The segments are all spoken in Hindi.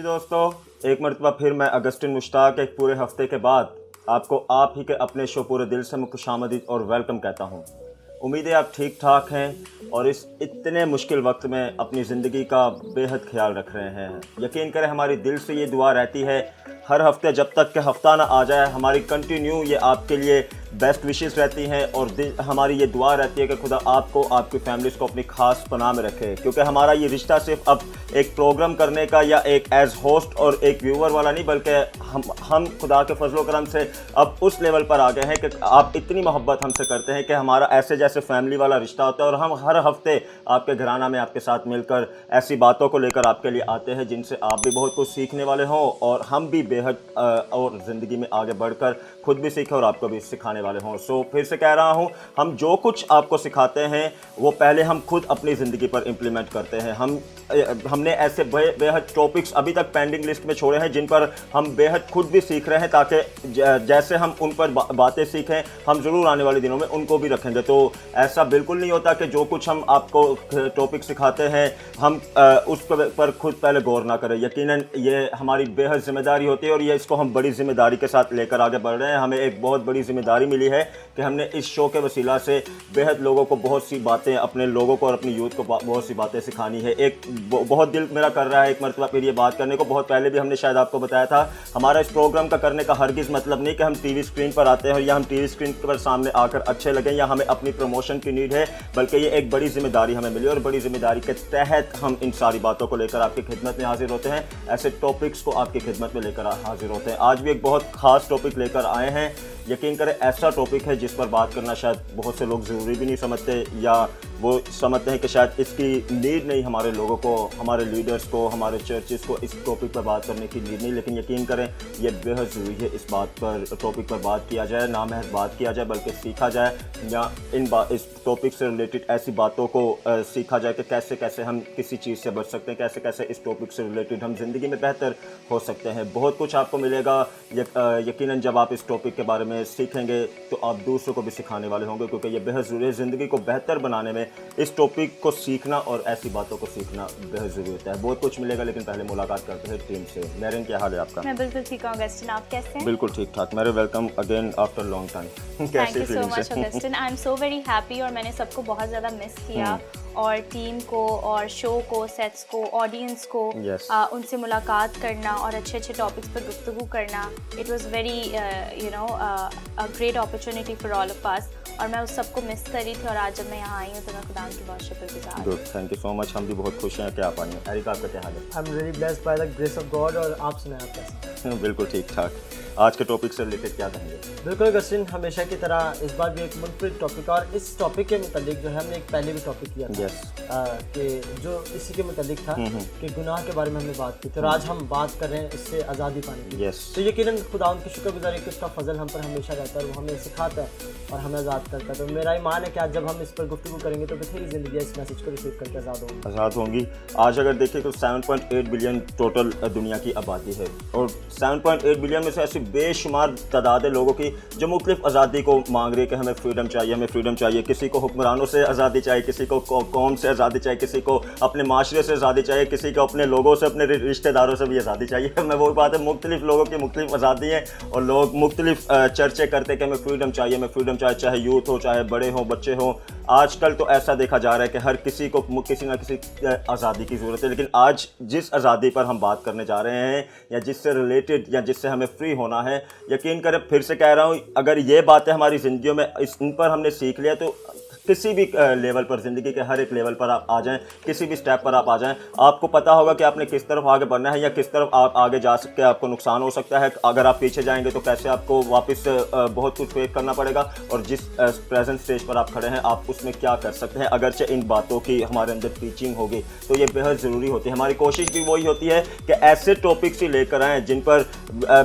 जी दोस्तों, एक मरतबा फिर मैं अगस्टिन मुश्ताक एक पूरे हफ्ते के बाद आपको आप ही के अपने शो पूरे दिल से खुशामदीद और वेलकम कहता हूँ। उम्मीद है आप ठीक ठाक हैं और इस इतने मुश्किल वक्त में अपनी ज़िंदगी का बेहद ख्याल रख रहे हैं। यकीन करें हमारी दिल से ये दुआ रहती है हर हफ्ते, जब तक कि हफ्ता ना आ जाए, हमारी कंटिन्यू ये आपके लिए बेस्ट विशेस रहती हैं और हमारी ये दुआ रहती है कि खुदा आपको, आपकी फैमिलीज़ को अपनी ख़ास पनाह में रखे। क्योंकि हमारा ये रिश्ता सिर्फ अब एक प्रोग्राम करने का या एक एज होस्ट और एक व्यूअर वाला नहीं, बल्कि हम खुदा के फजलो करम से अब उस लेवल पर आ गए हैं कि आप इतनी मोहब्बत हमसे करते हैं कि हमारा ऐसे जैसे फैमिली वाला रिश्ता होता है और हम हर हफ्ते आपके घराना में आपके साथ मिलकर ऐसी बातों को लेकर आपके लिए आते हैं जिनसे आप भी बहुत कुछ सीखने वाले हों और हम भी बेहद और ज़िंदगी में आगे बढ़कर खुद भी सीखें और आपको भी सिखाने वाले हों। सो फिर से कह रहा हूं, हम जो कुछ आपको सिखाते हैं वो पहले हम खुद अपनी ज़िंदगी पर इम्प्लीमेंट करते हैं। हमने ऐसे बेहद टॉपिक्स अभी तक पेंडिंग लिस्ट में छोड़े हैं जिन पर हम बेहद खुद भी सीख रहे हैं, ताकि जैसे हम उन पर बातें सीखें, हम ज़रूर आने वाले दिनों में उनको भी रखेंगे। तो ऐसा बिल्कुल नहीं होता कि जो कुछ हम आपको टॉपिक सिखाते हैं हम उस पर खुद पहले गौर ना करें। यकीनन ये हमारी बेहद जिम्मेदारी होती है और ये इसको हम बड़ी जिम्मेदारी के साथ लेकर आगे बढ़ रहे हैं। हमें एक बहुत बड़ी जिम्मेदारी मिली है कि हमने इस शो के वसीला से बेहद लोगों को बहुत सी बातें, अपने लोगों को और अपनी यूथ को बहुत सी बातें सिखानी है। एक बहुत दिल मेरा कर रहा है एक मरतबा फिर ये बात करने को। बहुत पहले भी हमने शायद आपको बताया था, हमारा इस प्रोग्राम का करने का हरगिज़ मतलब नहीं कि हम टीवी स्क्रीन पर आते हैं या हम टीवी स्क्रीन पर सामने आकर अच्छे लगें या हमें अपनी प्रमोशन की नीड है, बल्कि ये एक बड़ी जिम्मेदारी हमें मिली और बड़ी जिम्मेदारी के तहत हम इन सारी बातों को लेकर आपकी खिदमत में हाजिर होते हैं, ऐसे टॉपिक्स को आपकी खिदमत में लेकर हाजिर होते हैं। आज भी एक बहुत ख़ास टॉपिक लेकर आए हैं। यकीन करें ऐसा टॉपिक है जिस पर बात करना शायद बहुत से लोग ज़रूरी भी नहीं समझते या वो समझते हैं कि शायद इसकी नीड नहीं हमारे लोगों को, हमारे लीडर्स को, हमारे चर्चेस को इस टॉपिक पर बात करने की नीड नहीं। लेकिन यकीन करें ये बेहद ज़रूरी है इस बात पर, टॉपिक पर बात किया जाए, ना महज बात किया जाए बल्कि सीखा जाए या इस टॉपिक से रिलेटेड ऐसी बातों को सीखा जाए कि कैसे कैसे हम किसी चीज़ से बच सकते हैं, कैसे कैसे इस टॉपिक से रिलेटेड हम ज़िंदगी में बेहतर हो सकते हैं। बहुत कुछ आपको मिलेगा यकीनन जब आप इस टॉपिक के बारे में सीखेंगे तो आप दूसरों को भी सिखाने वाले होंगे, क्योंकि ये बेहद ज़रूरी है। ज़िंदगी को बेहतर बनाने में इस टॉपिक को सीखना और ऐसी बातों को सीखना बेहद ज़रूरी होता है। बहुत कुछ मिलेगा, लेकिन पहले मुलाकात करते हैं टीम से। मेरिन, क्या हाल है आपका? मैं बिल्कुल ठीक हूँ अगस्टिन, आप कैसे हैं? बिल्कुल ठीक ठाक। मेरे welcome again after long time. Thank you so much Augustine, I am so very happy. और मैंने सबको बहुत ज़्यादा मिस किया और टीम को और शो को, सेट्स को, ऑडियंस को उनसे मुलाकात करना और अच्छे अच्छे टॉपिक्स पर गुफ्तगू करना, it was very a great opportunity for all of us. और मैं उस सबको मिस कर रही थी और आज जब मैं यहाँ आई हूँ तो मैं खुदा की बहुत शुक्रगुजार हूँ। थैंक यू सो मच, हम भी बहुत खुश हैं कि आप आई हैं। एरिका, आपका क्या हाल है? I am really blessed by the grace of God. और आप सुनाएं, आप कैसे? बिल्कुल ठीक ठाक। आज के टॉपिक से रिलेटेड क्या कहेंगे? बिल्कुल अगस्टिन, हमेशा की तरह इस बार भी एक मुनफरिद टॉपिक, और इस टॉपिक के मुतालिक जो है हमने एक पहले भी टॉपिक किया था कि जो इसी के मुतालिक था कि गुनाह के बारे में हमने बात की थी। और आज हम बात कर रहे हैं इससे आज़ादी पाने की। तो यकीनन खुदा उनकी शुक्रगुजारी कि उसका फजल हम पर हमेशा रहता है और वो हमें सिखाता है और हमें आज़ाद करता है। तो मेरा ईमान है कि आज जब हम इस पर गुफ्तगू करेंगे तो बथेरी ज़िंदगी इस मैसेज को रिसीव करके आज़ाद होंगी। आज अगर देखें तो 7.8 बिलियन टोटल दुनिया की आबादी है और 7.8 बिलियन में से ऐसी बेशुमार तादाद है लोगों की जो मुख्तलिफ आज़ादी को मांग रही है कि हमें फ्रीडम चाहिए, हमें फ्रीडम चाहिए। किसी को हुक्मरानों से आज़ादी चाहिए, किसी को कौम से आज़ादी चाहिए, किसी को अपने माशरे से आज़ादी चाहिए, किसी को अपने लोगों से, अपने रिश्तेदारों से भी आज़ादी चाहिए। मैं वो बात है, मुख्तलिफ लोगों की मुख्तलिफ आज़ादी है और लोग मुख्तलिफ चर्चे करते हैं कि हमें फ्रीडम चाहिए, हमें फ्रीडम चाहिए, चाहे यूथ हो, चाहे बड़े हों, बच्चे हों। आजकल तो ऐसा देखा जा रहा है कि हर किसी को किसी ना किसी आज़ादी की ज़रूरत है। लेकिन आज जिस आज़ादी पर हम बात करने जा रहे हैं या जिससे रिलेटेड या जिससे हमें फ्री होना है, यकीन करें फिर से कह रहा हूँ, अगर ये बातें हमारी ज़िंदगियों में इन पर हमने सीख लिया तो किसी भी लेवल पर, ज़िंदगी के हर एक लेवल पर आप आ जाएं, किसी भी स्टेप पर आप आ जाएं, आपको पता होगा कि आपने किस तरफ आगे बढ़ना है या किस तरफ आप आगे जा सकते हैं। आपको नुकसान हो सकता है, अगर आप पीछे जाएंगे तो कैसे आपको वापस बहुत कुछ फेस करना पड़ेगा और जिस प्रेजेंट स्टेज पर आप खड़े हैं आप उसमें क्या कर सकते हैं। अगरचे इन बातों की हमारे अंदर टीचिंग होगी तो ये बेहद ज़रूरी होती है। हमारी कोशिश भी वही होती है कि ऐसे टॉपिक्स ही लेकर आएँ जिन पर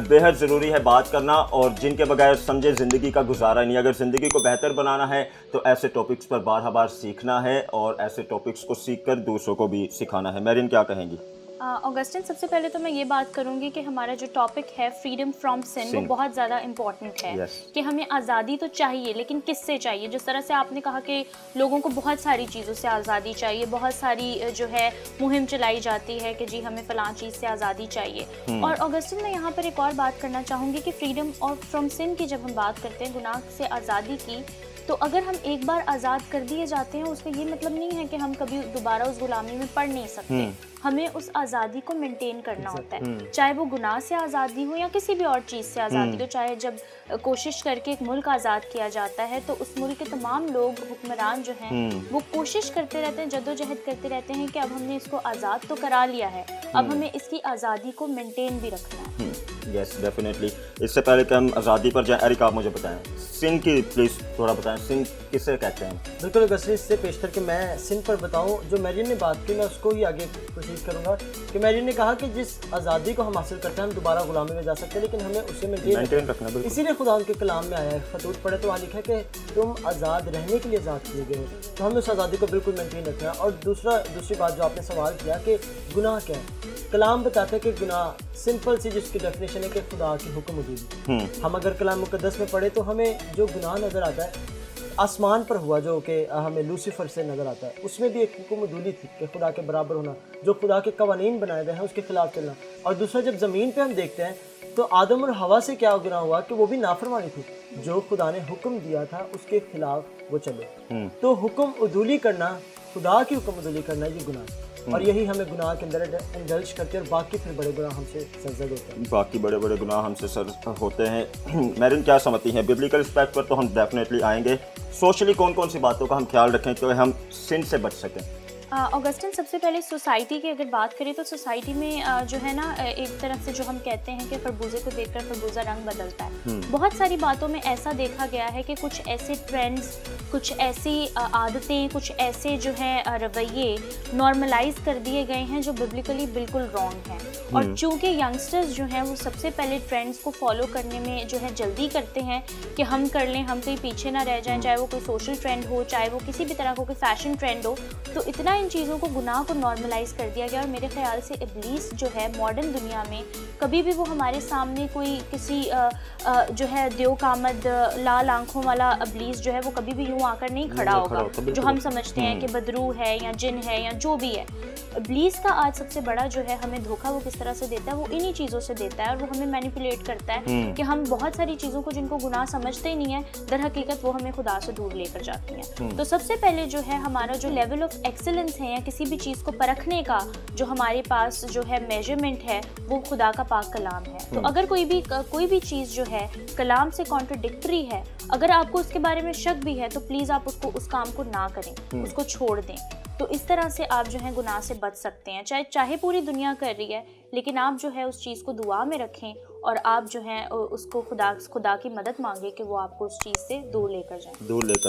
बेहद ज़रूरी है बात करना और जिनके बगैर समझे ज़िंदगी का गुजारा नहीं। अगर ज़िंदगी को बेहतर बनाना है तो ऐसे टॉपिक्स पर बार सीखना है और ऐसे टॉपिक्स को सीखकर दूसरों को भी सिखाना है। मेरिन, क्या कहेंगी? ऑगस्टिन, सबसे पहले तो मैं ये बात करूँगी कि हमारा जो टॉपिक है फ्रीडम फ्रॉम सिन, वो बहुत ज़्यादा इम्पॉर्टेंट है। कि हमें आज़ादी तो चाहिए, लेकिन किससे चाहिए? जिस तरह से आपने कहा कि लोगों को बहुत सारी चीज़ों से आज़ादी चाहिए, बहुत सारी जो है मुहिम चलाई जाती है कि जी हमें फ़लाँ चीज़ से आज़ादी चाहिए। और ऑगस्टिन, मैं यहाँ पर एक और बात करना चाहूँगी कि फ्रीडम और फ्रॉम सिन की जब हम बात करते हैं, गुनाह से आज़ादी की, तो अगर हम एक बार आज़ाद कर दिए जाते हैं, उसका ये मतलब नहीं है कि हम कभी दोबारा उस गुलामी में पड़ नहीं सकते। हमें उस आज़ादी को मेंटेन करना होता है, चाहे वो गुनाह से आज़ादी हो या किसी भी और चीज़ से आज़ादी हो। चाहे जब कोशिश करके एक मुल्क आज़ाद किया जाता है, तो उस मुल्क के तमाम लोग, हुक्मरान जो हैं, वो कोशिश करते रहते हैं, जद्दोजहद करते रहते हैं कि अब हमने इसको आज़ाद तो करा लिया है, अब हमें इसकी आज़ादी को मेंटेन भी रखना है। Yes, definitely. इससे पहले कि हम आज़ादी पर जाएं, एरिक आप मुझे बताएं, सिन की प्लीज़ थोड़ा बताएं, सिन किसे कहते हैं? बिल्कुल अगस्टिन, इससे पेशतर कि मैं सिन पर बताऊं, जो मैरियन ने बात की, मैं उसको ही आगे कोशिश करूंगा कि मैरियन ने कहा कि जिस आज़ादी को हम हासिल करते हैं, हम दोबारा गुलामी में जा सकते हैं, लेकिन हमें उसे मेंटेन रखना। इसीलिए खुदा उनके कलाम में आया है, खतूत पढ़े तो वहाँ लिखा है कि तुम आज़ाद रहने के लिए आज़ाद किए गए हो, तो हमें उस आज़ादी को बिल्कुल मेंटेन रखना है। और दूसरी बात जो आपने सवाल किया कि गुनाह क्या है, कलाम बताते हैं कि गुनाह सिंपल सी जिसकी डेफिनेशन है कि खुदा की हुक्म उदूली। हम अगर कलाम मुकद्दस में पढ़े तो हमें जो गुनाह नज़र आता है आसमान पर हुआ, जो कि हमें लूसीफर से नज़र आता है, उसमें भी एक हुक्म उदूली थी कि खुदा के बराबर होना, जो खुदा के कवानीन बनाए गए हैं उसके खिलाफ चलना। और दूसरा, जब ज़मीन पे हम देखते हैं तो आदम और हवा से क्या गुनाह हुआ कि वो भी नाफरमानी थी, जो खुदा ने हुक्म दिया था उसके खिलाफ वो चले। तो हुक्म उदूली करना, खुदा की हुक्म उदूली करना, ये गुनाह है। और यही हमें गुनाह के अंदर इंडल्ज करते हैं, और बाकी फिर बड़े गुनाह हमसे सरजद होते हैं। बाकी बड़े बड़े गुनाह हमसे सर होते हैं। मैरिन क्या समझती हैं? बिब्लिकल एस्पेक्ट पर तो हम डेफिनेटली आएंगे। सोशली कौन कौन सी बातों का हम ख्याल रखें कि हम सिन से बच सकें? ऑगस्टिन, सबसे पहले सोसाइटी की अगर बात करें तो सोसाइटी में जो है ना, एक तरफ से जो हम कहते हैं कि खरबूजे को देखकर खरबूजा रंग बदलता है। बहुत सारी बातों में ऐसा देखा गया है कि कुछ ऐसे ट्रेंड्स, कुछ ऐसी आदतें, कुछ ऐसे जो है रवैये नॉर्मलाइज कर दिए गए हैं जो बिब्लिकली बिल्कुल रॉन्ग हैं। और चूंकि यंगस्टर्स जो हैं वो सबसे पहले ट्रेंड्स को फॉलो करने में जो है जल्दी करते हैं कि हम कर लें, हम कहीं पीछे ना रह जाएं, चाहे वो कोई सोशल ट्रेंड हो, चाहे वो किसी भी तरह का कोई फैशन ट्रेंड हो, तो इतना इन चीज़ों को, गुनाह को नॉर्मलाइज कर दिया गया। और मेरे ख्याल से इब्लीस जो है मॉडर्न दुनिया में कभी भी वो हमारे सामने कोई किसी जो है देवकामद लाल आंखों वाला इब्लीस जो है वो कभी भी यूँ आकर नहीं खड़ा होगा, जो हम समझते हैं कि बदरू है या जिन है या जो भी है। इब्लीस का आज सबसे बड़ा जो है हमें धोखा वो किस तरह से देता है, वो इन्हीं चीज़ों से देता है, और वो हमें मैनिपुलेट करता है कि हम बहुत सारी चीज़ों को जिनको गुनाह समझते ही नहीं है, दर हकीकत वो हमें खुदा से दूर लेकर जाती हैं। तो सबसे पहले जो है हमारा जो लेवल ऑफ एक्सीलेंस है या किसी भी चीज़ को परखने का जो हमारे पास जो है मेजरमेंट है, वो खुदा का पाक कलाम है। तो अगर कोई भी चीज़ जो है कलाम से कॉन्ट्रडिक्टरी है, अगर आपको उसके बारे में शक भी है, तो प्लीज़ आप उसको, उस काम को ना करें, उसको छोड़ दें। तो इस तरह से आप जो है गुनाह से बच सकते हैं। चाहे पूरी दुनिया कर रही है, लेकिन आप जो है उस चीज़ को दुआ में रखें और आप जो है उसको खुदा की मदद मांगे कि वो आपको उस चीज़ से दूर लेकर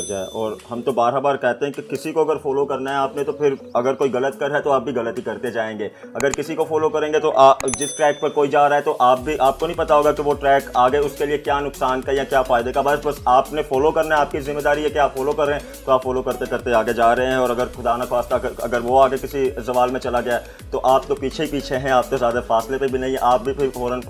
जाए। और हम तो बार कहते हैं कि किसी को अगर फॉलो करना है आपने, तो फिर अगर कोई गलत कर रहा है तो आप भी गलती करते जाएंगे। अगर किसी को फॉलो करेंगे तो जिस ट्रैक पर कोई जा रहा है तो आपको नहीं पता होगा कि वो ट्रैक आगे उसके लिए क्या नुकसान का या क्या फ़ायदे का। बस आपने फॉलो करना है, आपकी जिम्मेदारी है कि आप फॉलो कर रहे हैं, तो आप फॉलो करते करते आगे जा रहे हैं। और अगर खुदा न खास्ता अगर वो आगे किसी जवाल में चला गया तो आप तो पीछे ही पीछे हैं, आप तो ज़्यादा फासले पे भी नहीं, आप भी फिर फ़ौरन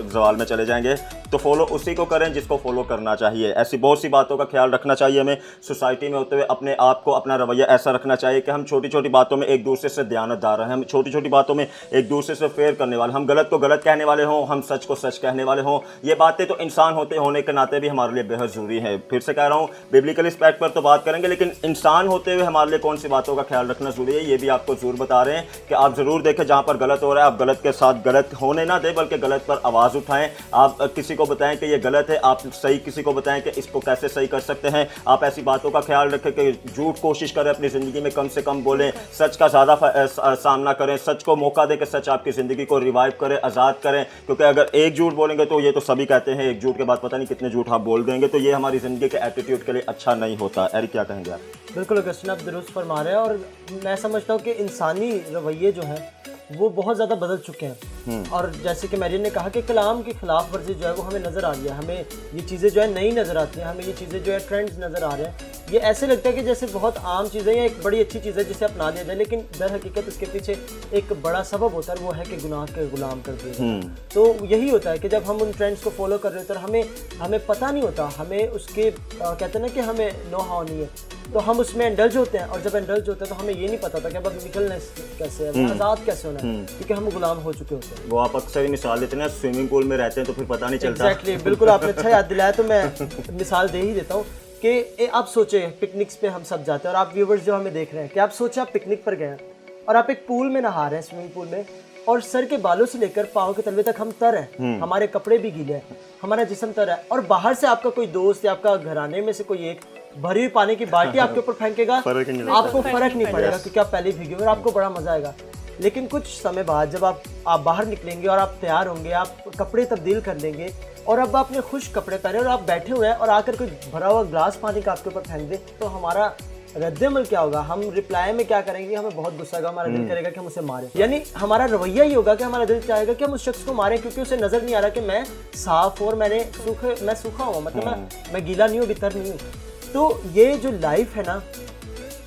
जवाल में चले जाएंगे। तो फॉलो उसी को करें जिसको फॉलो करना चाहिए। ऐसी बहुत सी बातों का ख्याल रखना चाहिए हमें। सोसाइटी में होते हुए अपने आप को, अपना रवैया ऐसा रखना चाहिए कि हम छोटी छोटी बातों में एक दूसरे से दयानतदार हैं, हम छोटी छोटी बातों में एक दूसरे से फेयर करने वाले, हम गलत को गलत कहने वाले हों, हम सच को सच कहने वाले हों। ये बातें तो इंसान होने के नाते भी हमारे लिए बेहद ज़रूरी है। फिर से कह रहा हूँ, बिब्लिकल एस्पेक्ट पर तो बात करेंगे, लेकिन इंसान होते हुए हमारे लिए कौन सी बातों का ख्याल रखना ज़रूरी है, ये भी आपको ज़रूर बता रहे हैं कि आप ज़रूर देखें जहाँ पर गलत हो रहा है, आप गलत के साथ गलत होने ना दें, बल्कि गलत पर आवाज़ उठाएं। आप किसी को बताएं कि ये गलत है, आप सही किसी को बताएं कि इसको कैसे सही कर सकते हैं। आप ऐसी बातों का ख्याल रखें कि झूठ कोशिश करें अपनी ज़िंदगी में कम से कम बोलें, सच का ज़्यादा सामना करें, सच को मौका दें कि सच आपकी ज़िंदगी को रिवाइव करे, आज़ाद करें। क्योंकि अगर एक झूठ बोलेंगे तो ये तो सभी कहते हैं, एक झूठ के बाद पता नहीं कितने झूठ आप बोल देंगे, तो ये हमारी ज़िंदगी के एटीट्यूड के लिए अच्छा नहीं होता। एरिक क्या कहेंगे आप? बिल्कुल अगस्टिन, आप दुरुस्त फरमा रहे हैं। और मैं समझता हूँ कि इंसानी रवैये जो हैं वो बहुत ज़्यादा बदल चुके हैं। और जैसे कि मैरियन ने कहा कि कलाम की खिलाफ वर्जी जो है वो हमें नज़र आ रही है, हमें ये चीज़ें जो है नई नज़र आती हैं, हमें ये चीज़ें जो है ट्रेंड्स नज़र आ रहे हैं। ये ऐसे लगता है कि जैसे बहुत आम चीज़ है या एक बड़ी अच्छी चीज़ है जिसे अपना लिया जाए, लेकिन दर हकीकत इसके पीछे एक बड़ा सबब होता है, वो है कि गुनाह के गुलाम कर दिए। तो यही होता है कि जब हम उन ट्रेंड्स को फॉलो कर रहे होते हैं और हमें पता नहीं होता, हमें उसके कहते हैं ना कि हमें नो हाउ नहीं है, तो हम उसमें इंडल्ज होते हैं, और जब इंडल्ज होते हैं तो हमें ये नहीं पता था कि अब निकलना कैसे है, आज़ाद कैसे होना है, क्योंकि हम गुलाम हो चुके होते हैं। वो आप अक्सर ही मिसाल देते हैं ना, स्विमिंग पूल में रहते हैं तो फिर पता नहीं चलता। एग्जैक्टली, बिल्कुल आपने अच्छा याद दिलाया, तो मैं मिसाल दे ही देता हूँ कि आप सोचे पिकनिक्स पे हम सब जाते हैं, और आप व्यूवर्स जो हमें देख रहे हैं कि आप सोचे आप पिकनिक पर गए हैं और आप एक पूल में नहा रहे हैं, स्विमिंग पूल में, और सर के बालों से लेकर पाँव के तलवे तक हम तर हैं, हमारे कपड़े भी गीले हैं, हमारा जिस्म तर है, और बाहर से आपका कोई दोस्त या आपका घराने में से कोई एक भरी हुई पानी की बाल्टी आपके ऊपर फेंकेगा, आपको फर्क नहीं पड़ेगा क्योंकि आप पहले भीगे और आपको बड़ा मजा आएगा। लेकिन कुछ समय बाद जब आप बाहर निकलेंगे और आप तैयार होंगे, आप कपड़े तब्दील कर लेंगे, और अब आपने खुश कपड़े पहने और आप बैठे हुए हैं और आकर कोई भरा हुआ ग्लास पानी का आपके ऊपर फेंक दे, तो हमारा रद्द-ए-अमल क्या होगा? हम रिप्लाई में क्या करेंगे? हमें बहुत गुस्सा आएगा, हमारा दिल करेगा कि हम उसे मारें। यानी हमारा रवैया ही होगा कि हमारा दिल चाहेगा कि हम उस शख्स को मारें, क्योंकि उसे नजर नहीं आ रहा कि मैं साफ और मैं सूखा हुआ, मतलब मैं गीला नहीं हूँ, बितर नहीं हूँ। तो ये जो लाइफ है ना,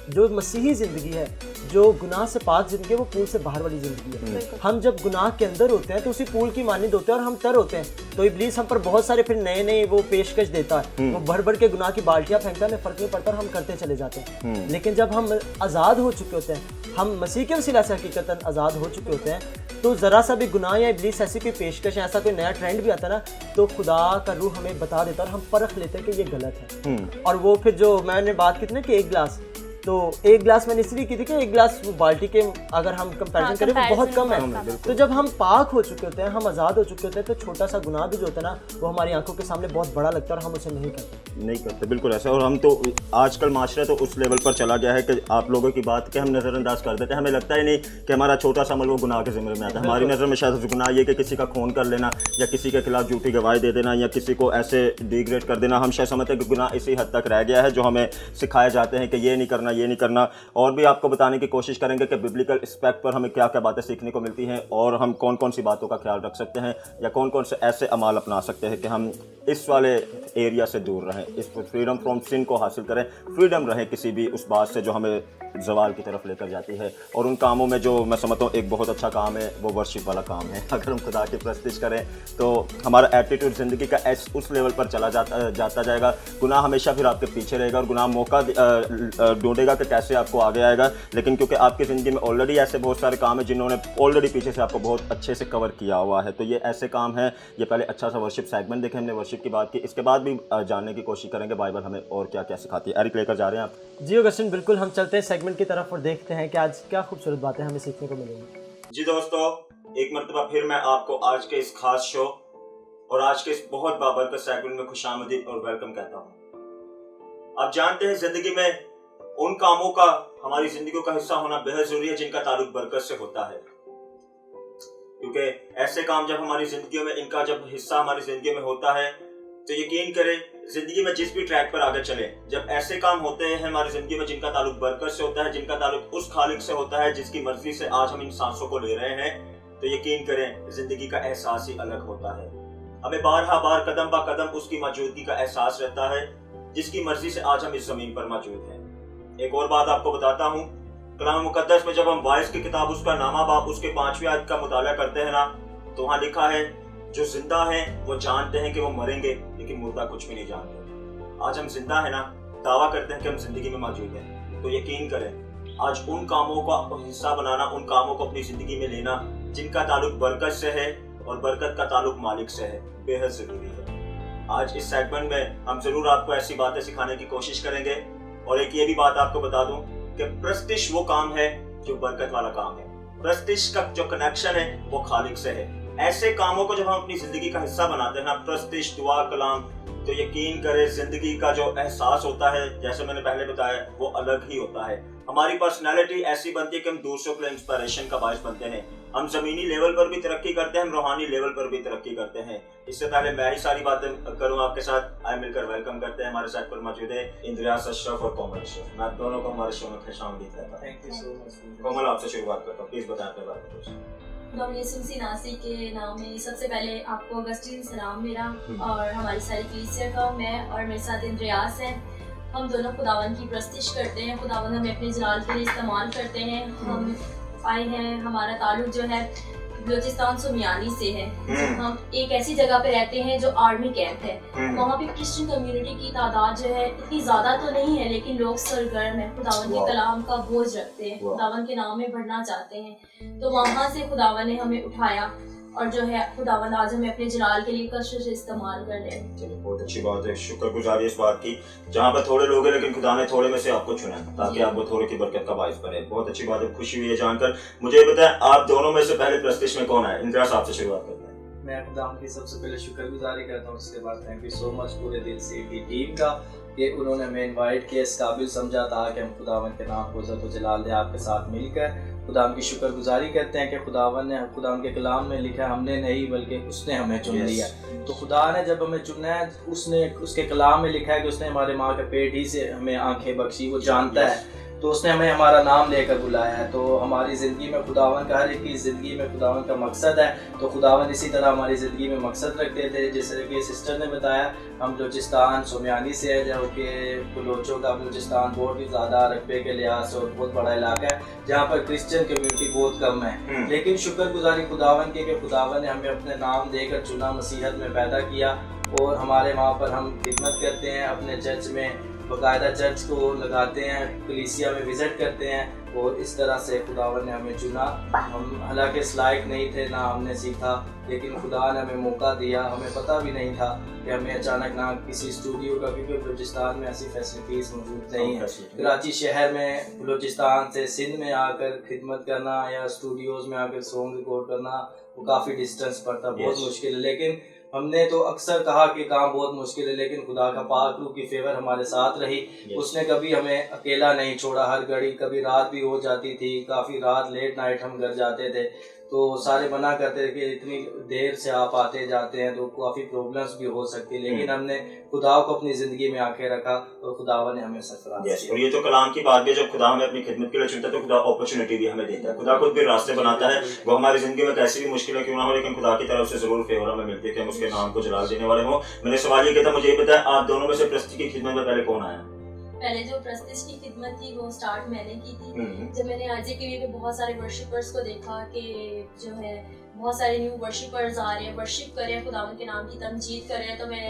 जो मसीही ज़िंदगी है, जो गुनाह से पाक ज़िंदगी है, वो पूल से बाहर वाली ज़िंदगी है। हम जब गुनाह के अंदर होते हैं तो उसी पूल की मानिंद होते हैं और हम तर होते हैं, तो इब्लीस हम पर बहुत सारे फिर नए नए वो पेशकश देता है, वो भर भर के गुनाह की बाल्टियाँ फेंकता है, हमें फ़र्क नहीं पड़ता और हम करते चले जाते हैं। लेकिन जब हम आज़ाद हो चुके होते हैं, हम मसीह के वसीला से हकीकतन आज़ाद हो चुके होते हैं, तो ज़रा सा भी गुनाह या इब्लीस ऐसी कोई पेशकश है, ऐसा कोई नया ट्रेंड भी आता है ना, तो खुदा का रूह हमें बता देता है और हम परख लेते हैं कि ये गलत है। और वो फिर जो मैंने बात की थी ना कि एक गिलास, तो एक गिलास मैंने इसलिए की थी कि एक गिलास बाल्टी के अगर हम कंपैरिजन करें वो बहुत कम है। तो जब हम पाक हो चुके होते हैं, हम आज़ाद हो चुके होते हैं, तो छोटा सा गुनाह भी जो होता है ना, वो हमारी आंखों के सामने बहुत बड़ा लगता है और हम उसे नहीं करते। बिल्कुल ऐसा। और हम तो आजकल माशरा तो उस लेवल पर चला गया है कि आप लोगों की बात के हम नज़रअंदाज कर देते हैं, हमें लगता ही नहीं कि हमारा छोटा सा अमल वो गुनाह के ज़िम्मे में आता है। हमारी नज़र में शायद गुनाह ये कि किसी का खून कर लेना या किसी के खिलाफ झूठी गवाही दे देना या किसी को ऐसे डिग्रेड कर देना, हम शायद समझते हैं कि गुनाह इसी हद तक रह गया है जो हमें सिखाए जाते हैं कि ये नहीं करना, ये नहीं करना। और भी आपको बताने की कोशिश करेंगे कि बिब्लिकल एस्पेक्ट पर हमें क्या क्या बातें सीखने को मिलती हैं और हम कौन कौन सी बातों का ख्याल रख सकते हैं या कौन कौन से ऐसे अमाल अपना सकते हैं कि हम इस वाले एरिया से दूर रहें, इस फ्रीडम फ्रॉम सिन को हासिल करें, फ्रीडम रहें किसी भी उस बात से जो हमें जवाल की तरफ लेकर जाती है। और उन कामों में जो मैं समझता हूँ एक बहुत अच्छा काम है वो वर्शिप वाला काम है। अगर हम खुदा की प्रस्तिश करें तो हमारा एटीट्यूड ज़िंदगी का उस लेवल पर चला जाता जाएगा। गुनाह हमेशा फिर आपके पीछे रहेगा और गुनाह मौका ढूंढेगा कि कैसे आपको आगे आएगा, लेकिन क्योंकि आपकी ज़िंदगी में ऑलरेडी ऐसे बहुत सारे काम हैं जिन्होंने ऑलरेडी पीछे से आपको बहुत अच्छे से कवर किया हुआ है। तो ये ऐसे काम है। ये पहले अच्छा सा वर्शिप सेगमेंट देखें, हमने वर्शिप की बात की, इसके बाद भी जानने की कोशिश करेंगे बाइबल हमें और क्या क्या सिखाती है। एरिक लेकर जा रहे हैं आप? जी ऑगस्टिन, बिल्कुल। हम चलते हैं सेगमेंट की तरफ और देखते हैं कि आज क्या खूबसूरत बातें हमें सीखने को मिलेंगी। जी दोस्तों, एक मरतबा फिर मैं आपको आज के इस खास शो और आज के इस बहुत बाबरकत सेगमेंट में खुशामदीद और वेलकम कहता हूँ। आप जानते हैं जिंदगी में उन कामों का हमारी जिंदगी का हिस्सा होना बेहद जरूरी है जिनका ताल्लुक बरकत से होता है, क्योंकि ऐसे काम जब हमारी जिंदगी में इनका जब हिस्सा हमारी जिंदगी में होता है तो यकीन करें जिंदगी में जिस भी ट्रैक पर आगे चले, जब ऐसे काम होते हैं हमारी जिंदगी में जिनका ताल्लुक बरकत से होता है, जिनका ताल्लुक उस खालिक से होता है जिसकी मर्जी से आज हम इन सांसों को ले रहे हैं, तो यकीन करें जिंदगी का एहसास ही अलग होता है। हमें बार कदम बा कदम उसकी मौजूदगी का एहसास रहता है जिसकी मर्जी से आज हम इस जमीन पर मौजूद हैं। एक और बात आपको बताता हूँ, कलाम मुकद्दस में जब हम वाइस की किताब उसका नामा बाब उसके 5वीं आयत का मुताला करते हैं ना, तो वहाँ लिखा है जो जिंदा हैं वो जानते हैं कि वो मरेंगे, लेकिन मुर्दा कुछ भी नहीं जानते। आज हम जिंदा है ना, दावा करते हैं कि हम जिंदगी में मौजूद हैं, तो यकीन करें आज उन कामों का हिस्सा बनाना, उन कामों को अपनी जिंदगी में लेना जिनका ताल्लुक बरकत से है और बरकत का ताल्लुक मालिक से है, बेहद जरूरी है। आज इस सेगमेंट में हम जरूर आपको ऐसी बातें सिखाने की कोशिश करेंगे। और एक ये भी बात आपको बता दूं कि प्रस्तिश वो काम है जो बरकत वाला काम है। प्रस्तिश का जो कनेक्शन है वो खालिक से है। ऐसे कामों को जब हम अपनी जिंदगी का हिस्सा बनाते हैं ना, प्रस्तिश, दुआ, कलाम, तो यकीन करें जिंदगी का जो एहसास होता है, जैसे मैंने पहले बताया, वो अलग ही होता है। हमारी पर्सनैलिटी ऐसी बनती है कि हम दूसरों के लिए इंस्पिरेशन का बायस बनते हैं। हम जमीनी लेवल पर भी तरक्की करते हैं, हम रूहानी लेवल पर भी तरक्की करते हैं। इससे पहले मैं ही सारी बातें करूं आपके साथ, आए मिलकर वेलकम करते हैं। हमारे साथ पर मौजूद है इंद्रियास अशरफ और कोमल अशरफ। मैं दोनों को हमारे शो में खुशामदीद कहता हूं। Thank you so much. Komal, आपसे शुरुआत करता हूं, प्लीज बताएं अपने बारे में कुछ। सी नासी के नाम में सबसे पहले आपको अगस्टिन सलाम मेरा और हमारी सारी कलीसिया का, मैं और मेरे साथ इंद्रियास हैं। हम दोनों खुदावन की प्रस्तिश करते हैं, खुदावन हमें अपने जलाल के लिए इस्तेमाल करते हैं। हम आए हैं, हमारा ताल्लुक जो है बलूचिस्तान सुमियानी से है। हम एक ऐसी जगह पे रहते हैं जो आर्मी कैंप है। वहाँ पे क्रिश्चियन कम्युनिटी की तादाद जो है इतनी ज़्यादा तो नहीं है, लेकिन लोग सरगर्म है, खुदावन के कलाम का बोझ रखते हैं, खुदावन के नाम में बढ़ना चाहते हैं। तो वहाँ से खुदावन ने हमें उठाया और जो है खुदावन आज हमें अपने जलाल के लिए कसरत से इस्तेमाल कर रहे हैं। चलिए, बहुत अच्छी बात है, शुक्रगुजारी इस बात की जहाँ पर थोड़े लोग हैं लेकिन खुदा ने थोड़े में से आपको चुना है ताकि आपको थोड़े की बरकत का बाइस बने। बहुत अच्छी बात है, खुशी हुई है जानकर। मुझे बताएं, आप दोनों में से पहले प्रस्तिश में कौन है? इंद्रास, आपसे शुरुआत करते हैं। मैं खुदा की सबसे पहले शुक्रगुजारी करता हूँ, उसके बाद थैंक यू सो मच पूरे दिल से की टीम का कि उन्होंने हमें इनवाइट किया, इस काबिल समझा था कि हम खुदावन के नाम को इज़्ज़त व जलाल दे आपके साथ मिलकर खुदावन की शुक्रगुजारी करते हैं कि खुदावन ने खुदावन के कलाम में लिखा, हमने नहीं बल्कि उसने हमें चुन लिया। तो खुदा ने जब हमें चुना है, उसने उसके कलाम में लिखा है कि उसने हमारे माँ के पेट ही से हमें आंखें बख्शी, वो जानता है, तो उसने हमें हमारा नाम लेकर बुलाया है। तो हमारी ज़िंदगी में खुदावन का, हर एक की ज़िंदगी में खुदावन का मकसद है। तो खुदावन इसी तरह हमारी ज़िंदगी में मकसद रखते थे। जैसे कि सिस्टर ने बताया, हम बलूचिस्तान सुमियानी से है, जो कि बलोचों का बलूचिस्तान बहुत ही ज़्यादा रकबे के लिहाज से और बहुत बड़ा इलाका है जहाँ पर क्रिश्चियन कम्युनिटी बहुत कम है। लेकिन शुक्रगुजारी खुदावन की कि खुदावन ने हमें अपने नाम देकर चुना, मसीहत में पैदा किया और हमारे वहाँ पर हम खिदमत करते हैं। अपने चर्च में बाकायदा चर्च को लगाते हैं, कलीसिया में विज़िट करते हैं और इस तरह से खुदावन ने हमें चुना। हम हालांकि इस लायक नहीं थे, ना हमने सीखा, लेकिन खुदा ने हमें मौका दिया। हमें पता भी नहीं था कि हमें अचानक ना किसी स्टूडियो का, क्योंकि बलूचिस्तान में ऐसी फैसिलिटीज़ मौजूद नहीं है। कराची शहर में बलूचिस्तान से सिंध में आकर खिदमत करना या स्टूडियोज़ में आकर सॉन्ग रिकॉर्ड करना, वो काफ़ी डिस्टेंस पड़ता, बहुत मुश्किल है। लेकिन हमने तो अक्सर कहा कि काम बहुत मुश्किल है, लेकिन खुदा का पाक रूह की फेवर हमारे साथ रही। उसने कभी हमें अकेला नहीं छोड़ा, हर घड़ी, कभी रात भी हो जाती थी, काफ़ी रात लेट नाइट हम घर जाते थे, तो सारे मना करते थे कि इतनी देर से आप आते जाते हैं तो काफ़ी प्रॉब्लम्स भी हो सकती है। लेकिन हमने खुदा को अपनी ज़िंदगी में आके रखा और खुदावन ने हमें सरफराज किया। और ये तो कलाम की बात है, जब खुदा हमें अपनी खिदमत के लिए चुनता है तो खुदा अपॉर्चुनिटी भी हमें देता है, खुदा खुद भी रास्ते बनाता है। वो हमारी ज़िंदगी में कैसी भी मुश्किलें क्यों ना हो, लेकिन खुदा की तरफ से ज़रूर फेवर हमें मिलती है कि हम उसके नाम को जलाल देने वाले हों। मैंने सवाल ये किया था, मुझे ये बताया, आप दोनों में से प्रस्तिश की खिदमत में पहले कौन आया? पहले जो प्रस्तिश की खिदमत थी वो स्टार्ट मैंने की थी। जब मैंने आज के लिए बहुत सारे वर्शिपर्स को देखा कि जो है बहुत सारे न्यू वर्शिपर्स आ रहे हैं, वर्शिप कर रहे हैं, खुदावन के नाम की तमजीद कर रहे हैं, तो मैं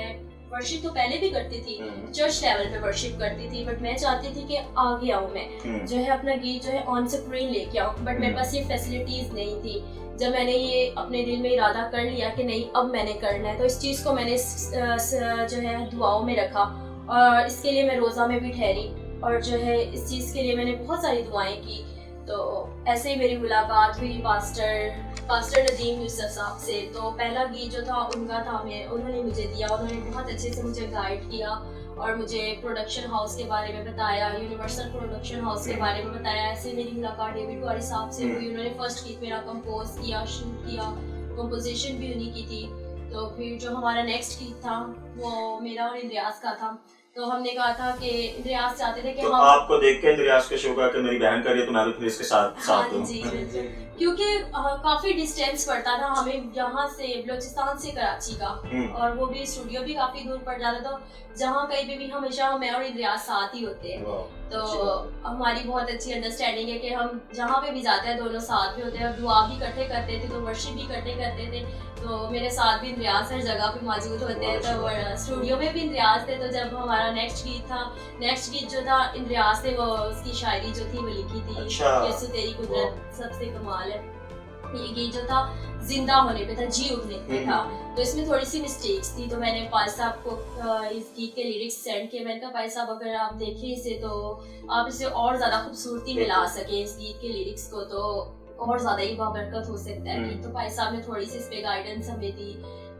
वर्शिप तो पहले भी करती थी, चर्च लेवल पे वर्शिप करती थी, बट मैं चाहती थी कि आगे आऊँ, मैं जो है अपना गीत जो है ऑन स्क्रीन लेके आऊँ, बट मेरे पास ये फैसिलिटीज़ नहीं थी। जब मैंने ये अपने दिल में इरादा कर लिया कि नहीं अब मैंने करना है, तो इस चीज़ को मैंने जो है दुआओं में रखा और इसके लिए मैं रोज़ा में भी ठहरी और जो है इस चीज़ के लिए मैंने बहुत सारी दुआएं की। तो ऐसे ही मेरी मुलाकात हुई पास्टर नदीम यूसुफ साहब से। तो पहला गीत जो था उनका था, उन्होंने मुझे दिया, उन्होंने बहुत अच्छे से मुझे गाइड किया और मुझे प्रोडक्शन हाउस के बारे में बताया, यूनिवर्सल प्रोडक्शन हाउस के बारे में बताया। ऐसे मेरी मुलाकात डेविड वारी साहब से हुई, उन्होंने फर्स्ट गीत मेरा कंपोज किया, शूट किया, कंपोजिशन भी उन्हीं की थी। तो फिर जो हमारा नेक्स्ट गीत था वो मेरा और इंद्रियास का था। तो हमने कहा था कि इंद्रियास चाहते थे कि तो हम आपको देख के इंद्रियास के शो का कि मेरी बहन कर रही है तो मैं भी फिर इसके साथ दूं। जी क्योंकि काफी डिस्टेंस पड़ता था हमें यहाँ से बलूचिस्तान से कराची का, और वो भी स्टूडियो भी काफी दूर पड़ जाता, तो जहाँ कहीं पे भी हमेशा मैं और इंद्रियास साथ ही होते हैं। तो हमारी बहुत अच्छी अंडरस्टैंडिंग है कि हम जहाँ पे भी जाते हैं दोनों साथ में होते हैं, दुआ भी इकट्ठे करते थे, तो वर्शिप भी इकट्ठे करते थे। तो मेरे साथ भी इंद्रियास हर जगह पे मौजूद होते हैं, तो स्टूडियो में भी इंद्रियास थे। तो जब हमारा नेक्स्ट गीत जो था इंद्रियास ने वो उसकी शायरी जो थी वो लिखी थी, यीशु तेरी कुदरत सबसे कमाल है। ये गीत जो था जिंदा होने पे था, जी उठने पे था, तो इसमें थोड़ी सी मिस्टेक्स थी। तो मैंने पाल साहब को इस गीत के लिरिक्स सेंड किए। मैंने कहा पाल साहब अगर आप देखें इसे तो आप इसे और ज़्यादा खूबसूरती में ला सके इस गीत के लिरिक्स को, तो और ज़्यादा ही बाबरकत हो सकता है। तो पाल साहब ने थोड़ी सी इस पे गाइडेंस हमें दी।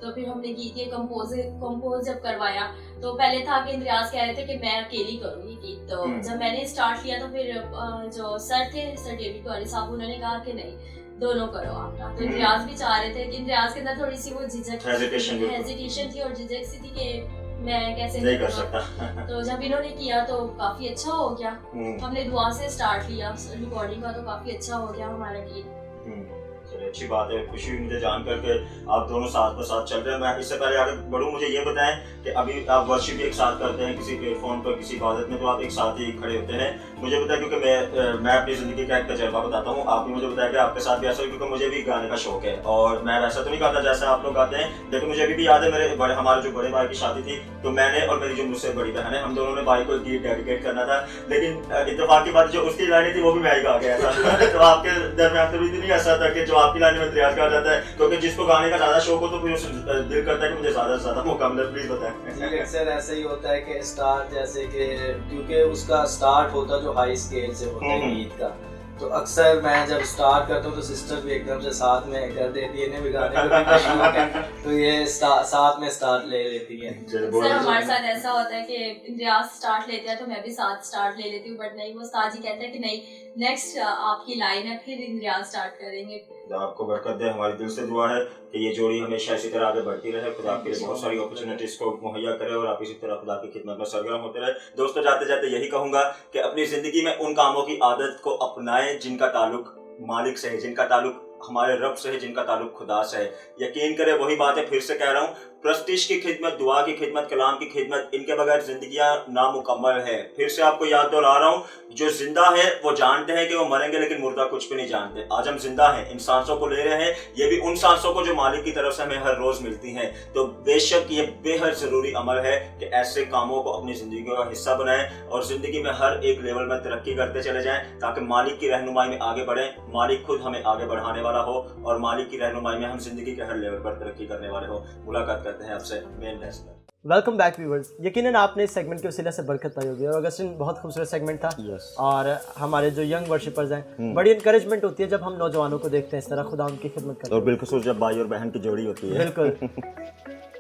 तो फिर हमने गीत ये कंपोज जब करवाया, तो पहले था कि इंद्रियास कह रहे थे कि मैं अकेली करूँगी गीत। तो जब मैंने स्टार्ट किया तो फिर जो सर थे, सर डेविड वाली साहब, उन्होंने कहा कि नहीं दोनों करो आपका। तो इंद्रियास भी चाह रहे थे कि इंद्रियास के अंदर थोड़ी सी वो हेजिटेशन थी और झिझक सी थी कि मैं कैसे नहीं कर सकता। तो जब इन्होंने किया तो काफी अच्छा हो गया। हमने दुआ से स्टार्ट किया रिकॉर्डिंग का, तो काफी अच्छा हो गया हमारा गीत। अच्छी बात है, खुशी हुई मुझे जान करके आप दोनों साथ में साथ चल रहे हैं। मैं इससे पहले आगे बढ़ूँ, मुझे ये बताएं कि अभी आप वर्शिप भी एक साथ करते हैं किसी प्लेटफॉर्म पर, किसी इबादत में, तो आप एक साथ ही खड़े होते हैं। मुझे बताएं, क्योंकि मैं अपनी ज़िंदगी का एक तजर्बा बताता हूँ, आप भी मुझे बताएं कि आपके साथ भी ऐसा, क्योंकि मुझे भी गाने का शौक है और मैं वैसा तो नहीं गाता जैसा आप लोग गाते हैं, लेकिन मुझे अभी भी याद है हमारे जो बड़े भाई की शादी थी, तो मैंने और मेरी जो मुझसे बड़ी बहन है, हम दोनों ने भाई को एक गीत डेडिकेट करना था, लेकिन इत्तेफाक की बात जो उसकी लाइनें थी वो भी मैं ही गा गया था। तो आपके दरमियान कभी नहीं ऐसा था कि जो आपकी लाइनें में रियाज कर जाता है, क्योंकि जिसको गाने का ज्यादा शौक हो तो फिर दिल करता है कि मुझे ज्यादा से ज्यादा मौका मिले। प्लीज बताएं। अक्सर ऐसा ही होता है कि स्टार्ट जैसे कि क्योंकि उसका स्टार्ट होता जो हाई स्केल से होता है गीत का, तो अक्सर मैं जब स्टार्ट करता हूँ तो सिस्टर भी एकदम से साथ में कर देती है, इन्हें भी गाने का शौक है, तो ये साथ में स्टार्ट ले लेती है। सर हमारे साथ ऐसा होता है कि रियाज स्टार्ट लेते हैं तो मैं भी साथ स्टार्ट ले लेती हूँ, बट नहीं, वो उस्ताद जी कहते हैं कि नहीं, नेक्स्ट आपकी लाइन है, फिर रियाज स्टार्ट करेंगे। आपको बरकत दे, हमारी दिल से दुआ है कि ये जोड़ी हमेशा इसी तरह आगे बढ़ती रहे, खुदा आपके लिए बहुत सारी अपॉर्चुनिटीज को मुहैया करे और आप इसी तरह खुदा की खिदमत में सरगर्म होते रहे। दोस्तों, जाते जाते यही कहूँगा कि अपनी ज़िंदगी में उन कामों की आदत को अपनाएं जिनका ताल्लुक मालिक से है, जिनका ताल्लुक हमारे रब से है, जिनका ताल्लुक खुदा से है। यकीन करें, वही बात है, फिर से कह रहा हूँ, प्रेस्टीज की खिदमत, दुआ की खिदमत, कलाम की खिदमत, इनके बगैर जिंदगियां नामुकम्मल है। फिर से आपको याद दिला रहा हूँ, जो जिंदा है वो जानते हैं कि वो मरेंगे, लेकिन मुर्दा कुछ भी नहीं जानते। आज हम जिंदा हैं, इन सांसों को ले रहे हैं, ये भी उन सांसों को जो मालिक की तरफ से हमें हर रोज मिलती हैं। तो बेशक ये बेहद जरूरी अमल है कि ऐसे कामों को अपनी जिंदगी का हिस्सा बनाएं और जिंदगी में हर एक लेवल में तरक्की करते चले जाएं, ताकि मालिक की रहनुमाई में आगे बढ़ें, मालिक खुद हमें आगे बढ़ाने वाला हो और मालिक की रहनुमाई में हम जिंदगी के हर लेवल पर तरक्की करने वाले हो। मुलाकात करते हैं आपसे मेन डेस्क पर। Welcome back viewers. यकीनन आपने इस सेगमेंट के वसीले से बरकत पाई होगी और अगस्टिन बहुत खूबसूरत सेगमेंट था। और हमारे जो यंग वर्शिपर्स हैं, बड़ी इंकरेजमेंट होती है जब हम नौजवानों को देखते हैं इस तरह खुदा उनकी खिदमत करते हैं, और बिल्कुल जब भाई और बहन की जोड़ी होती है। बिल्कुल।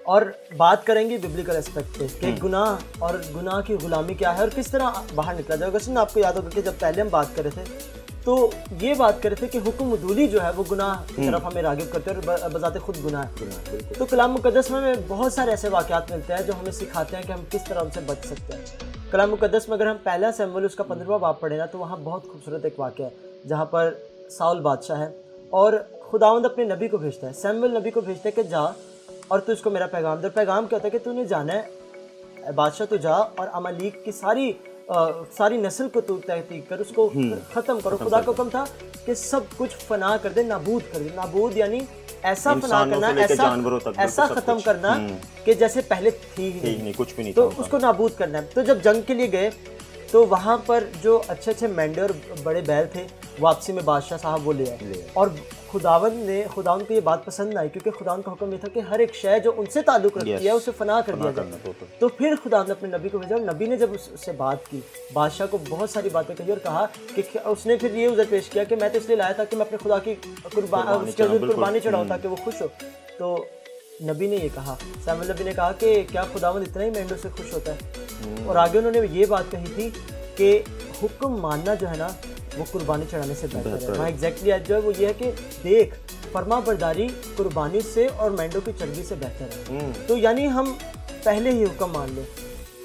और बात करेंगे बिब्लिकल एस्पेक्ट पे कि गुनाह और गुनाह की गुलामी क्या है और किस तरह बाहर निकला जाए। अगस्टिन, आपको याद होगा कि जब पहले हम बात कर रहे थे तो ये बात कर रहे थे कि हुक्म उदूली जो है वो गुनाह की तरफ हमें रागिब करते हैं और बजाते खुद गुनाह है। तो कलाम मुकद्दस में बहुत सारे ऐसे वाक़यात मिलते हैं जो हमें सिखाते हैं कि हम किस तरह उनसे बच सकते हैं। कलाम मुकद्दस में अगर हम पहला शमूएल उसका 15वां बाब पढ़े ना, तो वहाँ बहुत खूबसूरत एक वाक़या है जहाँ पर साउल बादशाह है और खुदावंद अपने नबी को भेजता है, शमूएल नबी को भेजता है कि जा और तू इसको मेरा पैगाम दे। पैगाम क्या होता है कि तूने जाना है बादशाह, तो जा और अमालीक की सारी नस्ल को तू तहकीक कर, उसको ख़त्म करो। खुदा का हुक्म था कि सब कुछ फना कर दे, नाबूद कर दे। नाबूद यानी ऐसा फना करना, ऐसा ख़त्म करना कि जैसे पहले थी ही नहीं, कुछ भी नहीं, तो उसको नाबूद करना है। तो जब जंग के लिए गए तो वहाँ पर जो अच्छे अच्छे मेंढे और बड़े बैल थे, वापसी में बादशाह साहब वो ले आए और खुदावंद को ये बात पसंद आई, क्योंकि खुदावंद का हुक्म ये था कि हर एक शय जो उनसे ताल्लुक रखती है उसे फना कर दिया जाए। तो फिर खुदावंद ने अपने नबी को भेजा और नबी ने जब उससे बात की, बादशाह को बहुत सारी बातें कही और कहा कि उसने फिर ये उज़र पेश किया कि मैं तो इसलिए लाया था कि मैं अपने खुदा की कुर्बानी चढ़ाऊँ ताकि वो खुश हो। तो नबी ने ये कहा, शमूएल नबी ने कहा कि क्या खुदावंद इतना ही मेंढों से खुश होता है? और आगे उन्होंने ये बात कही थी कि हुक्म मानना जो है ना वो कुर्बानी चढ़ाने से बेहतर है। वहाँ एग्जैक्टली आज जो है वो ये है कि देख, फरमा बरदारी कुर्बानी से और मेंढों की चर्बी से बेहतर है। तो यानी हम पहले ही हुक्म मान लें,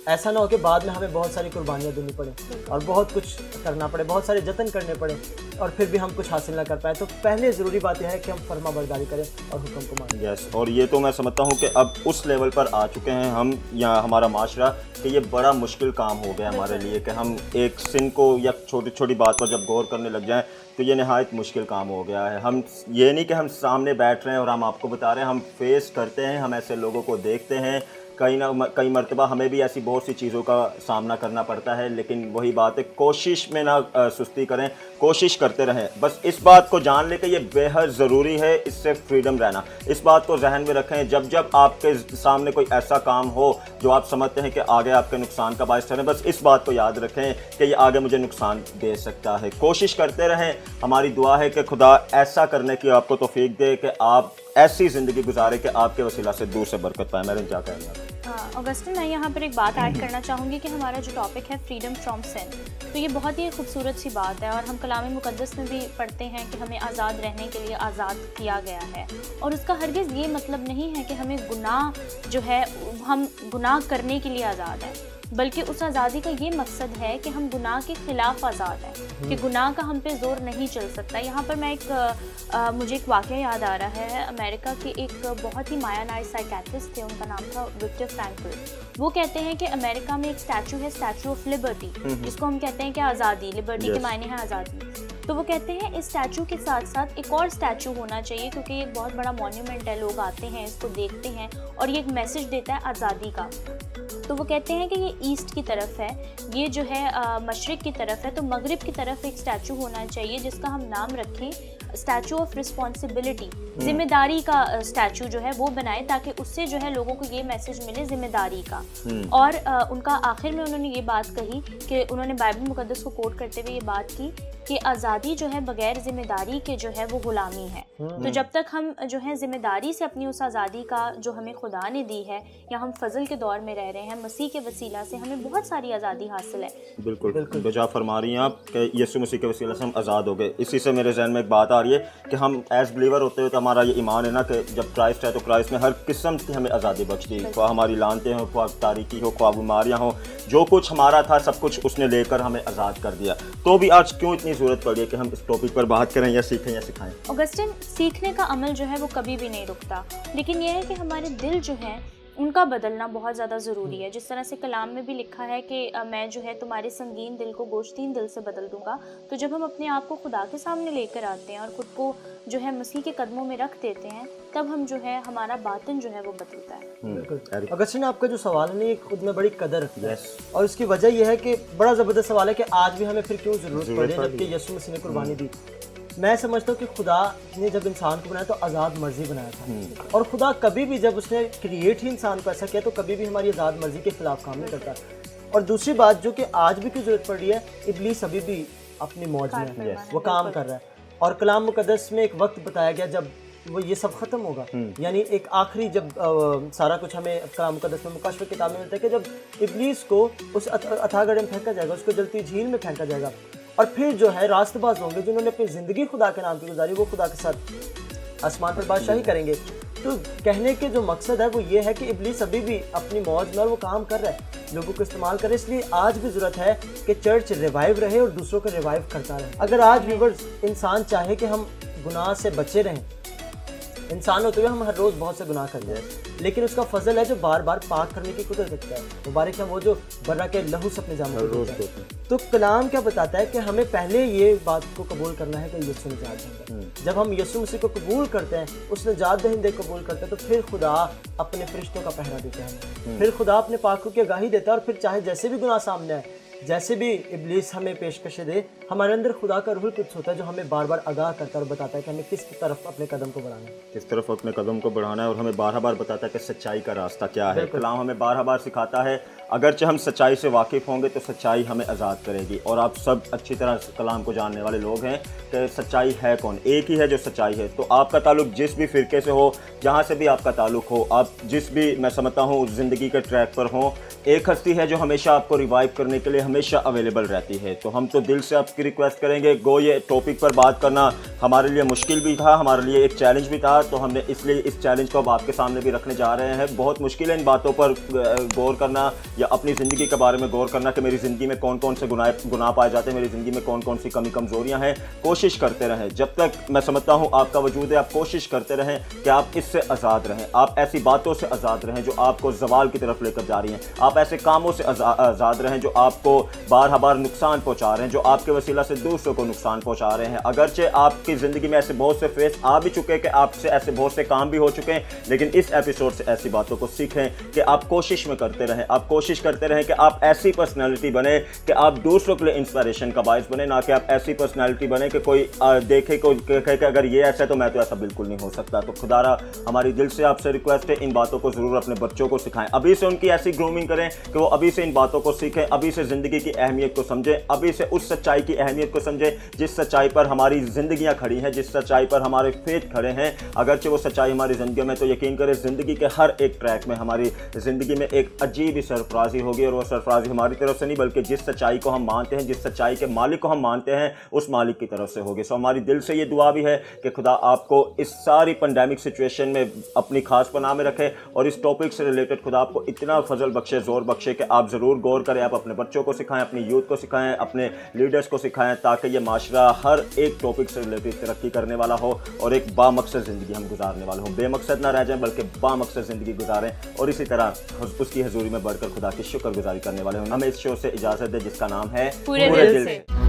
ऐसा ना हो कि बाद में हमें बहुत सारी कुर्बानियाँ देनी पड़े और बहुत कुछ करना पड़े, बहुत सारे जतन करने पड़े और फिर भी हम कुछ हासिल ना कर पाए। तो पहले ज़रूरी बात यह है कि हम फरमा बरदारी करें और हुक्म को मानें। यस, और ये तो मैं समझता हूँ कि अब उस लेवल पर आ चुके हैं हम या हमारा माशरा कि ये बड़ा मुश्किल काम हो गया हमारे लिए कि हम एक सिन को या छोटी छोटी बात पर जब गौर करने लग जाएं तो ये नहायत मुश्किल काम हो गया है। हम ये नहीं कि हम सामने बैठ रहे हैं और हम आपको बता रहे हैं, हम फेस करते हैं, हम ऐसे लोगों को देखते हैं। कई मरतबा हमें भी ऐसी बहुत सी चीज़ों का सामना करना पड़ता है, लेकिन वही बात है, कोशिश में ना सुस्ती करें, कोशिश करते रहें। बस इस बात को जान लें कि ये बेहद ज़रूरी है, इससे फ्रीडम रहना। इस बात को जहन में रखें, जब जब आपके सामने कोई ऐसा काम हो जो आप समझते हैं कि आगे आपके नुकसान का बायस ठहरे, बस इस बात को याद रखें कि ये आगे मुझे नुकसान दे सकता है। कोशिश करते रहें। हमारी दुआ है कि खुदा ऐसा करने की आपको तौफीक दे कि आप ऐसी ज़िंदगी गुजारे कि आपके वसीला से दूर से बरकत पाए। मैं क्या कहना है अगस्टिन, मैं यहाँ पर एक बात ऐड करना चाहूँगी कि हमारा जो टॉपिक है फ्रीडम फ्रॉम सिन, तो ये बहुत ही खूबसूरत सी बात है और हम कलाम मुकद्दस में भी पढ़ते हैं कि हमें आज़ाद रहने के लिए आज़ाद किया गया है। और उसका हरगिज़ ये मतलब नहीं है कि हमें गुनाह जो है, हम गुनाह करने के लिए आज़ाद हैं। बल्कि उस आज़ादी का ये मकसद है कि हम गुनाह के ख़िलाफ़ आज़ाद हैं, कि गुनाह का हम पे ज़ोर नहीं चल सकता। यहाँ पर मैं मुझे एक वाक़या याद आ रहा है। अमेरिका के एक बहुत ही मायानार साइकेट्रिस्ट थे, उनका नाम था विक्टर फ्रैंकल। वो कहते हैं कि अमेरिका में एक स्टैचू है, स्टैचू ऑफ लिबर्टी, जिसको हम कहते हैं कि आज़ादी, लिबर्टी के मायने हैं आज़ादी। तो वो कहते हैं इस स्टैचू के साथ साथ एक और स्टैचू होना चाहिए, क्योंकि ये एक बहुत बड़ा मॉन्यूमेंट है, लोग आते हैं, इसको देखते हैं और ये एक मैसेज देता है आज़ादी का। तो वो कहते हैं कि ये ईस्ट की तरफ है, ये जो है मशरिक़ की तरफ है, तो मगरिब की तरफ एक स्टैचू होना चाहिए जिसका हम नाम रखें स्टैचू ऑफ रिस्पॉन्सिबिलिटी, जिम्मेदारी का स्टैचू जो है वो बनाए, ताकि उससे जो है लोगों को ये मैसेज मिले जिम्मेदारी का। और उनका आखिर में उन्होंने ये बात कही कि उन्होंने बाइबल मुकद्दस को कोट करते हुए ये बात की कि आज़ादी जो है बगैर जिम्मेदारी के जो है वो गुलामी है। तो जब तक हम जो है जिम्मेदारी से अपनी उस आज़ादी का जो हमें खुदा ने दी है, या हम फजल के दौर में रह रहे हैं, मसीह के वसीला से हमें बहुत सारी आज़ादी हासिल है। बिल्कुल तो जा फरमा रही हैं आप कि यीशु मसीह के वसीला से हम आज़ाद हो गए। इसी से मेरे जहन में एक बात आ रही है कि हम एज बिलीवर होते हुए तो हमारा ये ईमान है ना कि जब क्राइस्ट है तो क्राइस्ट ने हर किस्म की हमें आज़ादी बख्श दी, ख्वाह हमारी लानतें हों, ख्वाह तारीकी हो, ख्वाह बीमारियाँ हों, जो कुछ हमारा था सब कुछ उसने लेकर हमें आज़ाद कर दिया। तो भी आज क्यों इतनी ज़रूरत पड़ी है कि हम इस टॉपिक पर बात करें या सीखें या सिखाएं? ऑगस्टिन, सीखने का अमल जो है वो कभी भी नहीं रुकता, लेकिन यह है कि हमारे दिल जो हैं उनका बदलना बहुत ज़्यादा ज़रूरी है। जिस तरह से कलाम में भी लिखा है कि मैं जो है तुम्हारे संगीन दिल को गोश्तीन दिल से बदल दूंगा। तो जब हम अपने आप को खुदा के सामने लेकर आते हैं और ख़ुद को जो है मसीह के कदमों में रख देते हैं, तब हम जो है हमारा बातिन जो है वो बदलता है। अगस्टिन, आपका जो सवाल है ना, खुद में बड़ी कदर रखता है, और इसकी वजह यह है कि बड़ा ज़बरदस्त सवाल है कि आज भी हमें फिर क्यों ज़रूरत पड़ी जबकि यीशु मसीह ने कुर्बानी दी। मैं समझता हूँ कि खुदा ने जब इंसान को बनाया तो आज़ाद मर्जी बनाया था, और खुदा कभी भी जब उसने क्रिएट ही इंसान को ऐसा किया तो कभी भी हमारी आज़ाद मर्जी के खिलाफ काम नहीं करता। और दूसरी बात जो कि आज भी की जरूरत पड़ रही है, इब्लीस अभी भी अपनी मौज में है, वो काम कर रहा है। और कलाम मुकद्दस में एक वक्त बताया गया जब वो ये सब ख़त्म होगा, यानी एक आखिरी जब सारा कुछ हमें कलाम मुकद्दस में मुकाशफे किताब में मिलता है कि जब इब्लीस को उस अथाह गड्ढे में फेंका जाएगा, उसको जलती झील में फेंका जाएगा, और फिर जो है रास्तबाज होंगे जिन्होंने अपनी ज़िंदगी खुदा के नाम की गुजारी, वो खुदा के साथ आसमान पर बादशाही करेंगे। तो कहने के जो मकसद है वो ये है कि इब्लीस अभी भी अपनी मौज में और वो काम कर रहा है, लोगों को इस्तेमाल करे। इसलिए आज भी ज़रूरत है कि चर्च रिवाइव रहे और दूसरों को रिवाइव करता रहे। अगर आज व्यूअर्स इंसान चाहे कि हम गुनाह से बचे रहें, इंसान होते हुए हम हर रोज़ बहुत से गुनाह करते हैं, लेकिन उसका फजल है जो बार बार पाक करने की कुदरत रखता है। मुबारक है वो जो बर्रा के लहू से अपने जामों को धोता है। तो कलाम क्या बताता है कि हमें पहले ये बात को कबूल करना है कि यीशु निजात दहिंदा। जब हम यीशु मसीह को कबूल करते हैं, उस निजात दहिंदे को कबूल करते हैं, तो फिर खुदा अपने फरिश्तों का पहरा देता है, फिर खुदा अपने पाकों की आगाही देता है, और फिर चाहे जैसे भी गुनाह सामने आए, जैसे भी इब्लीस हमें पेशकशें दे, हमारे अंदर खुदा का रूह कुछ होता है जो हमें बार बार आगाह करता है और बताता है कि हमें किस तरफ अपने कदम को बढ़ाना है, किस तरफ अपने कदम को बढ़ाना है, और हमें बार बार बताता है कि सच्चाई का रास्ता क्या है। कलाम हमें बार बार सिखाता है अगरचे हम सच्चाई से वाकिफ़ होंगे तो सच्चाई हमें आज़ाद करेगी। और आप सब अच्छी तरह कलाम को जानने वाले लोग हैं कि सच्चाई है कौन, एक ही है जो सच्चाई है। तो आपका ताल्लुक जिस भी फ़िरके से हो, जहाँ से भी आपका ताल्लुक हो, आप जिस भी, मैं समझता हूँ, उस ज़िंदगी के ट्रैक पर हों, एक हस्ती है जो हमेशा आपको रिवाइव करने के लिए हमेशा अवेलेबल रहती है। तो हम तो दिल से आपकी रिक्वेस्ट करेंगे, गो ये टॉपिक पर बात करना हमारे लिए मुश्किल भी था, हमारे लिए एक चैलेंज भी था, तो हमने इसलिए इस चैलेंज को अब आपके सामने भी रखने जा रहे हैं। बहुत मुश्किल है इन बातों पर गौर करना या अपनी ज़िंदगी के बारे में गौर करना कि मेरी ज़िंदगी में कौन कौन से गुनाह पाए जाते हैं, मेरी ज़िंदगी में कौन कौन सी कमी कमज़ोरियाँ हैं। कोशिश करते रहें, जब तक मैं समझता हूँ आपका वजूद है, आप कोशिश करते रहें कि आप इससे आज़ाद रहें, आप ऐसी बातों से आज़ाद रहें जो आपको ज़वाल की तरफ लेकर जा रही हैं, आप ऐसे कामों से आज़ाद रहें जो आपको बार बार नुकसान पहुँचा रहे हैं, जो आपके वसीला से दूसरों को नुकसान पहुँचा रहे हैं। अगरचे आपकी ज़िंदगी में ऐसे बहुत से फेस आ भी चुके हैं कि आपसे ऐसे बहुत से काम भी हो चुके हैं, लेकिन इस एपिसोड से ऐसी बातों को सीखें कि आप कोशिश में करते रहें, आप कोशिश करते रहें कि आप ऐसी पर्सनैलिटी बने कि आप दूसरों के लिए इंस्पिरेशन का बायस बने, ना कि आप ऐसी पर्सनैलिटी बने कि कोई देखे, कोई कहे कि अगर ये ऐसा है तो मैं तो ऐसा बिल्कुल नहीं हो सकता। तो खुदारा हमारी दिल से आपसे रिक्वेस्ट है, इन बातों को ज़रूर अपने बच्चों को सिखाएं, अभी से उनकी ऐसी ग्रूमिंग करें कि वो अभी से इन बातों को सीखें, अभी से ज़िंदगी की अहमियत को समझें, अभी से उस सच्चाई की अहमियत को समझें जिस सच्चाई पर हमारी ज़िंदगियां खड़ी हैं, जिस सच्चाई पर हमारे फेथ खड़े हैं। अगरचे वो सच्चाई हमारी ज़िंदगी में, तो यकीन करें ज़िंदगी के हर एक ट्रैक में हमारी ज़िंदगी में एक अजीब ही सरफराजी होगी, और वो सरफराजी हमारी तरफ से नहीं बल्कि जिस सच्चाई को हम मानते हैं, जिस सच्चाई के मालिक को हम मानते हैं, उस मालिक की तरफ से होगी। सो हमारी दिल से ये दुआ भी है कि खुदा आपको इस सारी पेंडेमिक सिचुएशन में अपनी खास पनाह में रखे, और इस टॉपिक से रिलेटेड खुदा आपको इतना फजल बख्शे, ज़ोर बख्शे कि आप ज़रूर गौर करें, आप अपने बच्चों को सिखाएं, अपनी यूथ को सिखाएं, अपने लीडर्स को सिखाएं, ताकि ये माशरा हर एक टॉपिक से रिलेटेड तरक्की करने वाला हो और एक बामकसद ज़िंदगी हम गुजारने वाले हों। बेमकसद ना रह जाएं बल्कि बामकसद ज़िंदगी गुजारें और इसी तरह उसकी हजूरी में बढ़कर खुदा की शुक्रगुजारी करने वाले हों। हमें इस शो से इजाज़त दें जिसका नाम है पूरे दिल से।